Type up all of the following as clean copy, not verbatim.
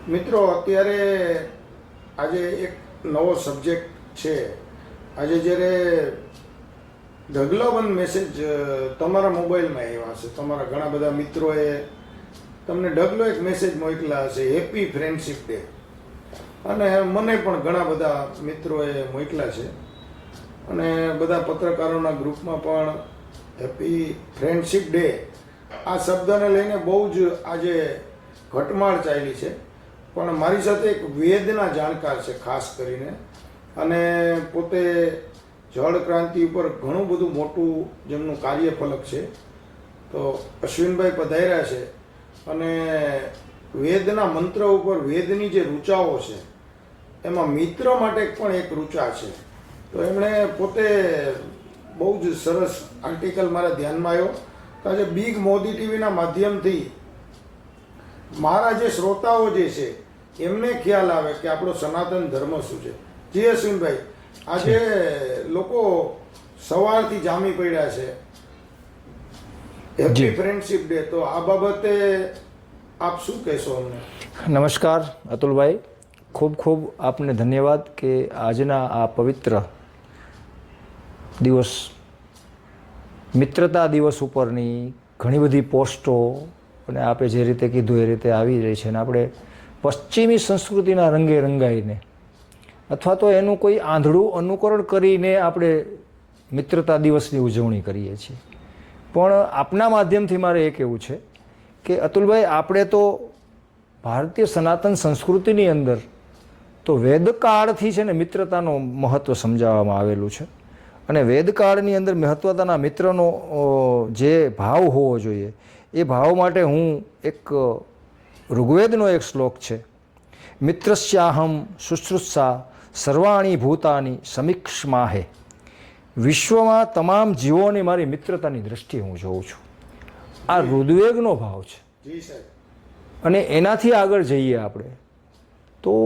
મિત્રો અત્યારે આજે એક નવો સબ્જેક્ટ છે. આજે જ્યારે ઢગલાબંધ મેસેજ તમારા મોબાઈલમાં આવ્યા હશે. તમારા ઘણા બધા મિત્રોએ તમને ઢગલો એક મેસેજ મોકલ્યા હશે, હેપી ફ્રેન્ડશિપ ડે. અને મને પણ ઘણા બધા મિત્રોએ મોકલ્યા છે અને બધા પત્રકારોના ગ્રુપમાં પણ હેપી ફ્રેન્ડશિપ ડે આ શબ્દને લઈને બહુ જ આજે ઘટમાળ ચાલી છે. પણ મારી સાથે એક વેદના જાણકાર છે ખાસ કરીને, અને પોતે જળ ક્રાંતિ ઉપર ઘણું બધું મોટું જેમનું કાર્યફલક છે. તો અશ્વિનભાઈ પધાર્યા છે અને વેદના મંત્ર ઉપર વેદની જે ઋચાઓ છે એમાં મિત્ર માટે પણ એક ઋચા છે. તો એમણે પોતે બહુ જ સરસ આર્ટિકલ મારા ધ્યાનમાં આવ્યો કે આજે બિગ મોદી ટીવીના માધ્યમથી મારા જે શ્રોતાઓ જે છે એમને ખ્યાલ આવે કે આપણો સનાતન ધર્મ શું છે. જી અશ્વિનભાઈ, આજે લોકો સવારથી જામી પડ્યા છે હેપી ફ્રેન્ડશિપ ડે, તો આ બાબતે આપ શું કહેશો અમને? નમસ્કાર અતુલભાઈ, ખૂબ ખૂબ આપને ધન્યવાદ કે આજના આ પવિત્ર દિવસ મિત્રતા દિવસ ઉપરની ઘણી બધી પોસ્ટો અને આપે જે રીતે કીધું એ રીતે આવી રહી છે. અને આપણે પશ્ચિમી સંસ્કૃતિના રંગે રંગાઈને અથવા તો એનું કોઈ આંધળું અનુકરણ કરીને આપણે મિત્રતા દિવસની ઉજવણી કરીએ છીએ. પણ આપના માધ્યમથી મારે એ કહેવું છે કે અતુલભાઈ, આપણે તો ભારતીય સનાતન સંસ્કૃતિની અંદર તો વેદકાળથી છે ને મિત્રતાનું મહત્ત્વ સમજાવવામાં આવેલું છે. અને વેદકાળની અંદર મહત્વતાના મિત્રનો જે ભાવ હોવો જોઈએ એ ભાવ માટે હું એક ઋગ્વેદનો એક શ્લોક છે, મિત્રસ્યાહમ શુશ્રુષા સર્વાણી ભૂતાની સમીક્ષમાહે. વિશ્વમાં તમામ જીવોની મારી મિત્રતાની દ્રષ્ટિએ હું જોઉં છું. આ ઋગ્વેદનો ભાવ છે. અને એનાથી આગળ જઈએ આપણે તો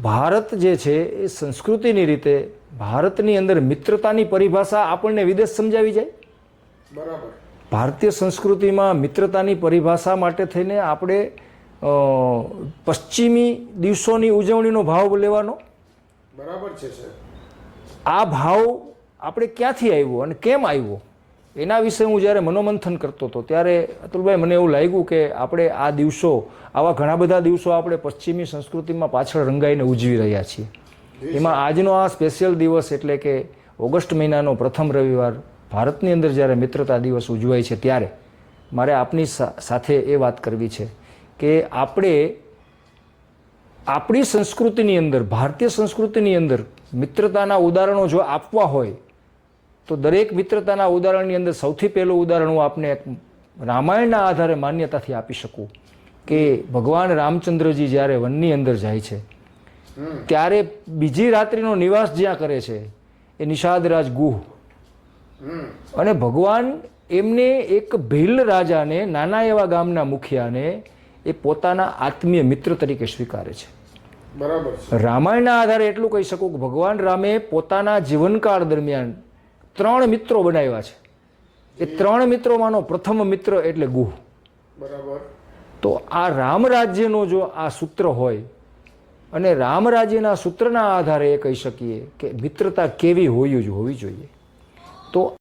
ભારત જે છે એ સંસ્કૃતિની રીતે ભારતની અંદર મિત્રતાની પરિભાષા આપણને વિદેશ સમજાવી જાય. બરાબર. ભારતીય સંસ્કૃતિમાં મિત્રતાની પરિભાષા માટે થઈને આપણે પશ્ચિમી દિવસોની ઉજવણીનો ભાવ લેવાનો. બરાબર છે સર. આ ભાવ આપણે ક્યાંથી આવ્યો અને કેમ આવ્યો એના વિશે હું જ્યારે મનોમંથન કરતો હતો ત્યારે અતુલભાઈ મને એવું લાગ્યું કે આપણે આ દિવસો, આવા ઘણા બધા દિવસો આપણે પશ્ચિમી સંસ્કૃતિમાં પાછળ રંગાઈને ઉજવી રહ્યા છીએ. એમાં આજનો આ સ્પેશિયલ દિવસ એટલે કે ઓગસ્ટ મહિનાનો પ્રથમ રવિવાર ભારતની અંદર જ્યારે મિત્રતા દિવસ ઉજવાય છે ત્યારે મારે આપની સાથે એ વાત કરવી છે કે આપણે આપણી સંસ્કૃતિની અંદર, ભારતીય સંસ્કૃતિની અંદર મિત્રતાના ઉદાહરણો જો આપવા હોય તો દરેક મિત્રતાના ઉદાહરણની અંદર સૌથી પહેલું ઉદાહરણ હું આપને રામાયણના આધારે માન્યતાથી આપી શકું કે ભગવાન રામચંદ્રજી જ્યારે વનની અંદર જાય છે ત્યારે બીજી રાત્રિનો નિવાસ જ્યાં કરે છે એ નિષાદરાજ ગુહ, અને ભગવાન એમને એક ભીલ રાજાને, નાના એવા ગામના મુખિયાને એ પોતાના આત્મીય મિત્ર તરીકે સ્વીકારે છે. બરાબર. રામાયણના આધારે એટલું કહી શકું કે ભગવાન રામે પોતાના જીવનકાળ દરમિયાન 3 મિત્રો બનાવ્યા છે. એ 3 મિત્રોમાંનો પ્રથમ મિત્ર એટલે ગુહ. બરાબર. તો આ રામ રાજ્યનો જો આ સૂત્ર હોય અને રામ રાજ્યના સૂત્રના આધારે એ કહી શકીએ કે મિત્રતા કેવી હોવી જોઈએ. તો